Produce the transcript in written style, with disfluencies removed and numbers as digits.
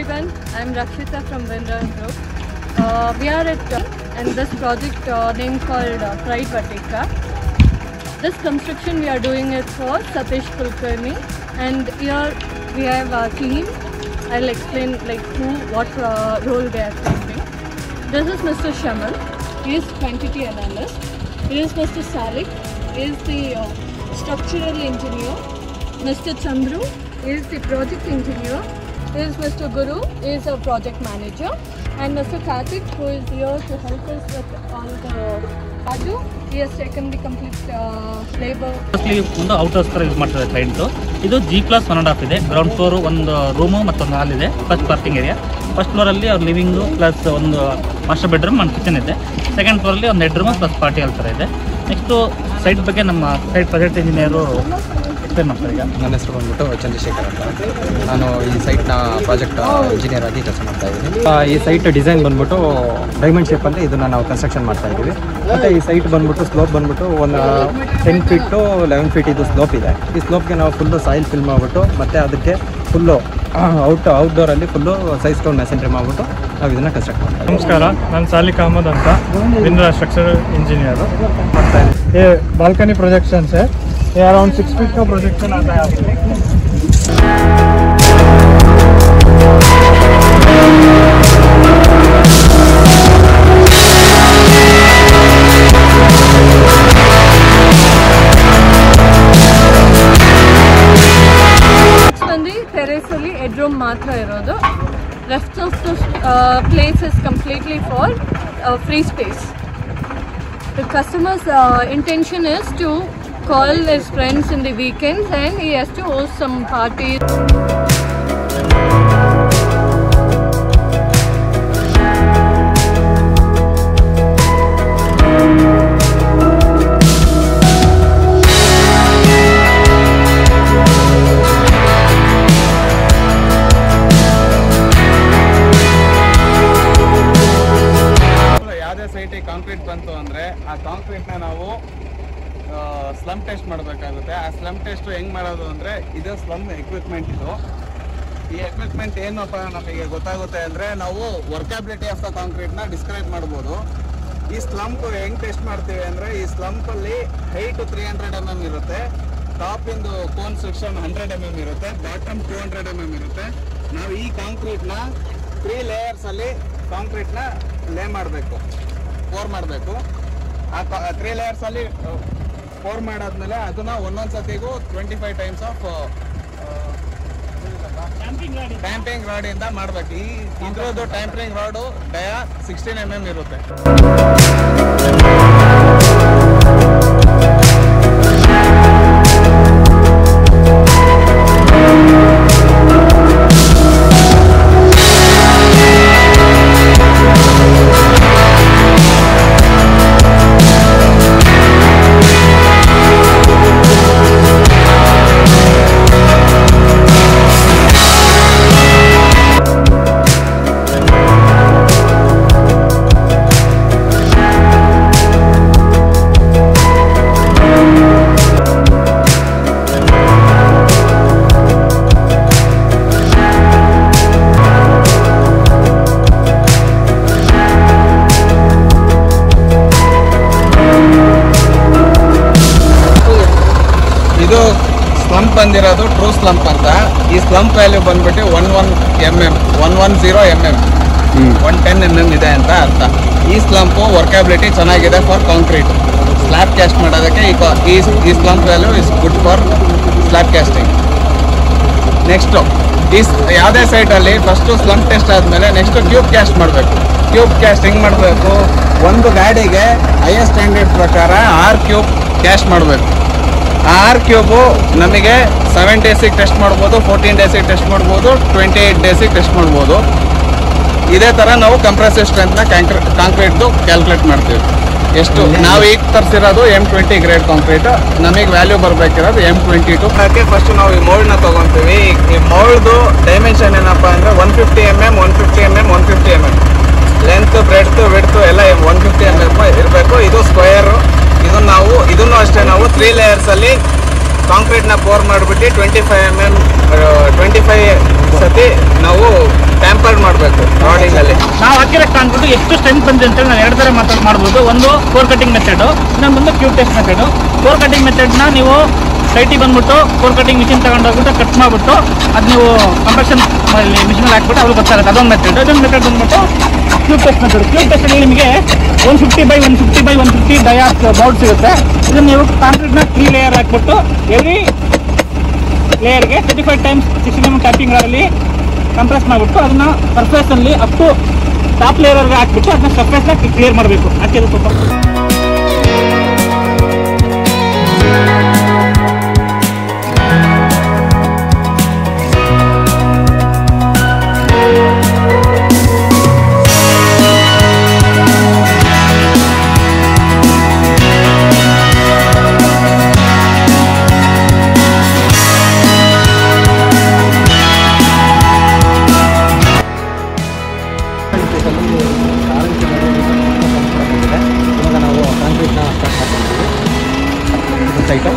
everyone, I am Rakshita from Vinra Group. We are at and this project name called Pride Vatika. This construction we are doing it for Satish Kulkarni, and here we have a team. I'll explain what role they are playing. This is Mr. Shaman. He is quantity analyst. Here is Mr. Salik. He is the structural engineer. Mr. Chandru is the project engineer. Here is Mr. Guru, he is a project manager, and Mr. Karthik, who is here to help us with all the adu. He has taken the complete labor. Firstly, ಒಂದು outers ತರ use ಮಾಡ್ತಾರೆ client. ಇದು G+1.5 ಇದೆ. Ground floor ಒಂದು room ಮತ್ತೊಂದು hall ಇದೆ. First parking area. First floor ಅಲ್ಲಿ ಅವ್ರ ಲಿವಿಂಗ್ ಪ್ಲಸ್ ಒಂದು ಮಾಸ್ಟರ್ ಬೆಡ್ರೂಮ್ ಒಂದು ಕಿಚನ್ ಇದೆ. ಸೆಕೆಂಡ್ ಫ್ಲೋರ್ ಅಲ್ಲಿ ಒಂದು ಬೆಡ್ರೂಮ್ ಪ್ಲಸ್ ಪಾರ್ಟಿ ಹಾಲ್ ತರ ಇದೆ. ನೆಕ್ಸ್ಟ್ ಸೈಟ್ ಬಗ್ಗೆ ನಮ್ಮ ಸೈಟ್ ಪ್ರಾಜೆಕ್ಟ್ ಇಂಜಿನಿಯರು ನನ್ನ ಹೆಸರು ಬಂದ್ಬಿಟ್ಟು ಚಂದ್ರಶೇಖರ್ ಅಂತ. ನಾನು ಈ ಸೈಟ್ನ ಪ್ರಾಜೆಕ್ಟ್ ಇಂಜಿನಿಯರ್ ಆಗಿ ಕೆಲಸ ಮಾಡ್ತಾ ಇದ್ದೀನಿ. ಈ ಸೈಟ್ ಡಿಸೈನ್ ಬಂದ್ಬಿಟ್ಟು ಡೈಮಂಡ್ ಶೇಪಲ್ಲಿ ಇದನ್ನು ನಾವು ಕನ್ಸ್ಟ್ರಕ್ಷನ್ ಮಾಡ್ತಾ ಇದ್ದೀವಿ. ಮತ್ತು ಈ ಸೈಟ್ ಬಂದ್ಬಿಟ್ಟು ಸ್ಲೋಪ್ ಬಂದ್ಬಿಟ್ಟು ಒಂದು 10 ಫೀಟ್ ಟು 11 ಫೀಟ್ ಇದು ಸ್ಲೋಪ್ ಇದೆ. ಈ ಸ್ಲೋಪ್ಗೆ ನಾವು ಫುಲ್ಲು ಸಾಯಿಲ್ ಫಿಲ್ ಮಾಡಿಬಿಟ್ಟು ಮತ್ತು ಅದಕ್ಕೆ ಫುಲ್ಲು ಔಟ್ಡೋರಲ್ಲಿ ಫುಲ್ಲು ಸೈಜ್ ಸ್ಟೋನ್ ಮೆಸೆಂಟ್ರಿ ಮಾಡಿಬಿಟ್ಟು ನಾವು ಇದನ್ನು ಕನ್ಸ್ಟ್ರಕ್ಟ್ ಮಾಡ್ತೀವಿ. ನಮಸ್ಕಾರ, ನಾನು ಸಾಲಿಕ್ ಅಹಮದ್ ಅಂತ, ವಿನ್ರಾ ಸ್ಟ್ರಕ್ಚರಲ್ इंजीनियर करता है. ये बालकनी प्रोजेक्शन है, ये अराउंड 6 फीट का प्रोजेक्शन आता है आपको. Terrace ಅಲ್ಲಿ headroom ಮಾತ್ರ ಇರೋದು. Rest of the place is completely for free space. The customer's intention is to call his friends in the weekends and he has to host some parties. Concrete ಬಂತು ಅಂದರೆ ಆ ಕಾಂಕ್ರೀಟ್ನ ನಾವು ಸ್ಲಮ್ ಟೆಸ್ಟ್ ಮಾಡಬೇಕಾಗುತ್ತೆ. ಆ slum test ಹೆಂಗೆ ಮಾಡೋದು ಅಂದರೆ ಇದು ಸ್ಲಮ್ ಎಕ್ವಿಪ್ಮೆಂಟ್. ಇದು ಈ ಎಕ್ವಿಪ್ಮೆಂಟ್ ಏನಪ್ಪ ನಮಗೆ ಗೊತ್ತಾಗುತ್ತೆ ಅಂದರೆ ನಾವು ವರ್ಕಬಿಲಿಟಿ ಆಫ್ ದ ಕಾಂಕ್ರೀಟ್ನ ಡಿಸ್ಕ್ರೈಬ್ ಮಾಡ್ಬೋದು. ಈ ಸ್ಲಂಪ್ ಹೆಂಗೆ ಟೆಸ್ಟ್ ಮಾಡ್ತೀವಿ ಅಂದರೆ ಈ ಸ್ಲಂಪಲ್ಲಿ ಹೈಟ್ 300 mm ಇರುತ್ತೆ, ಟಾಪಿಂದು ಕೋನ್ ಸೆಕ್ಷನ್ 100 mm ಇರುತ್ತೆ, ಬಾಟಮ್ 200 mm ಇರುತ್ತೆ. ನಾವು ಈ ಕಾಂಕ್ರೀಟ್ನ 3 ಲೇಯರ್ಸಲ್ಲಿ ಕಾಂಕ್ರೀಟ್ನ ಲೇ ಮಾಡಬೇಕು, ಪೋರ್ ಮಾಡಬೇಕು. ಆ 3 ಲೇಯರ್ಸಲ್ಲಿ ಪೋರ್ ಮಾಡಾದ್ಮೇಲೆ ಅದನ್ನ ಒಂದೊಂದು ಸತಿಗೂ 25 ಟೈಮ್ಸ್ ಆಫ್ ಟ್ಯಾಂಪಿಂಗ್ ರಾಡಿಂದ ಮಾಡಬೇಕು. ಇದ್ರದ್ದು ಟ್ಯಾಂಪಿಂಗ್ ರಾಡು ಡಯಾ 16 mm ಇರುತ್ತೆ. ಸ್ಲಂಪ್ ಬಂದಿರೋದು ಟ್ರೂ ಸ್ಲಂಪ್ ಅಂತ. ಈ ಸ್ಲಂಪ್ ವ್ಯಾಲ್ಯೂ ಬಂದ್ಬಿಟ್ಟು 110 mm 110 mm ಇದೆ ಅಂತ ಅರ್ಥ. ಈ ಸ್ಲಂಪು ವರ್ಕಬಿಲಿಟಿ ಚೆನ್ನಾಗಿದೆ ಫಾರ್ ಕಾಂಕ್ರೀಟ್. ಸ್ಲ್ಯಾಬ್ ಕ್ಯಾಸ್ಟ್ ಮಾಡೋದಕ್ಕೆ ಈ slump value is good for slab casting. Next ಯಾವುದೇ ಸೈಟಲ್ಲಿ ಫಸ್ಟು ಸ್ಲಂಪ್ ಟೆಸ್ಟ್ ಆದಮೇಲೆ ನೆಕ್ಸ್ಟು ಕ್ಯೂಬ್ ಕ್ಯಾಸ್ಟ್ ಮಾಡಬೇಕು. ಕ್ಯೂಬ್ ಕ್ಯಾಸ್ಟ್ ಹೆಂಗೆ ಮಾಡಬೇಕು? ಒಂದು ಗಾಡಿಗೆ ಹೈಯರ್ ಸ್ಟ್ಯಾಂಡರ್ಡ್ ಪ್ರಕಾರ 6 ಕ್ಯೂಬ್ ಕ್ಯಾಸ್ಟ್ ಮಾಡಬೇಕು. 6 ಕ್ಯೂಬು ನಮಗೆ 7 ಡೇಸಿಗೆ ಟೆಸ್ಟ್ ಮಾಡ್ಬೋದು, 14 ಡೇಸಿಗೆ ಟೆಸ್ಟ್ ಮಾಡ್ಬೋದು, 28 ಡೇಸಿಗೆ ಟೆಸ್ಟ್ ಮಾಡ್ಬೋದು. ಇದೇ ಥರ ನಾವು ಕಂಪ್ರೆಸಿವ್ ಸ್ಟ್ರೆಂತ್ನ ಕಾಂಕ್ರೀಟ್ದು ಕ್ಯಾಲ್ಕುಲೇಟ್ ಮಾಡ್ತೀವಿ. ಎಷ್ಟು ನಾವು ಈಗ ತರಿಸಿರೋದು M20 ಗ್ರೇಡ್ ಕಾಂಕ್ರೀಟ್, ನಮಗೆ ವ್ಯಾಲ್ಯೂ ಬರಬೇಕಿರೋದು M22. ಅದಕ್ಕೆ ಫಸ್ಟ್ ನಾವು ಈ ಮೋಲ್ಡ್ನ ತೊಗೊತೀವಿ. ಈ ಮೋಲ್ಡ್ದು ಡೈಮೆನ್ಷನ್ ಏನಪ್ಪ ಅಂದರೆ 150 mm 150 mm 150 mm length breadth width ಎಲ್ಲ 150 mm ಇರಬೇಕು. ಇದು ಸ್ಕ್ವೇರು. ಇದನ್ನು ಅಷ್ಟೇ ನಾವು 3 ಲೇಯರ್ಸಲ್ಲಿ ಕಾಂಕ್ರೀಟ್ನ ಪೋರ್ ಮಾಡಿಬಿಟ್ಟು 25 mm ಸತಿ ನಾವು ಟ್ಯಾಂಪರ್ ಮಾಡಬೇಕು ರಾಡಿಂಗ್ ಅಲ್ಲಿ. ನಾವು ಹಾಕಿರೋ ಕಾನ್ಬಿಟ್ಟು ಎಷ್ಟು ಸ್ಟ್ರೆಂತ್ ಬಂದಿದೆ ಅಂತೇಳಿ ನಾವು 2 ಥರ ಮಾಡ್ಬೋದು. ಒಂದು ಕೋರ್ ಕಟಿಂಗ್ ಮೆಥಡ್, ಇನ್ನೊಂದು cube test method. Core cutting ಮೆಥಡ್ನ ನೀವು ಸೈಟಿಗೆ ಬಂದ್ಬಿಟ್ಟು ಕೋರ್ ಕಟಿಂಗ್ ಮಿಷಿನ್ ತಗೊಂಡೋಗ್ಬಿಟ್ಟು ಕಟ್ ಮಾಡಿಬಿಟ್ಟು ಅದು ನೀವು ಕಂಪ್ರೆಷನ್ ಮಿಷಿನ್ ಹಾಕ್ಬಿಟ್ಟು ಅವ್ರಿಗೆ ಗೊತ್ತಾಗುತ್ತೆ. ಅದೊಂದು ಮೆಥಡ್. ಅದೊಂದು ಮೆಥಡ್ ಬಂದ್ಬಿಟ್ಟು ಕ್ಯೂಬ್ ಟೆಸ್ಟ್ ಮೆಥಡ್. ಕ್ಯೂಬ್ ಟೆಸ್ಟಲ್ಲಿ ನಿಮಗೆ 150x150x150 ಡಯಾಸ್ ಬೌಡ್ ಸಿಗುತ್ತೆ. ಇದನ್ನು ನೀವು ಕಾಂಕ್ರೀಟ್ನ 3 ಲೇಯರ್ ಹಾಕ್ಬಿಟ್ಟು ಎವ್ರಿ ಲೇಯರ್ಗೆ 35 times 60 mm ಟ್ಯಾಪಿಂಗ್ ರಾಡಲ್ಲಿ ಕಂಪ್ರೆಸ್ ಮಾಡಿಬಿಟ್ಟು ಅದನ್ನ ಸರ್ಫೇಸಲ್ಲಿ ಅಪ್ ಟು ಟಾಪ್ ಲೇಯರ್ಗೆ ಹಾಕ್ಬಿಟ್ಟು ಅದನ್ನ ಸರ್ಫೇಸ್ನ ಕ್ಲಿಯರ್ ಮಾಡಬೇಕು. ಹಾಕಿದ್ರೆ ಸ್ವಲ್ಪ ಇವಾಗ ನಾವು ಕಾಂಕ್ರೀಟ್ನ ಸ್ಟಾರ್ಟ್ ಮಾಡ್ತಿದ್ದೀವಿ. ಸೈಟು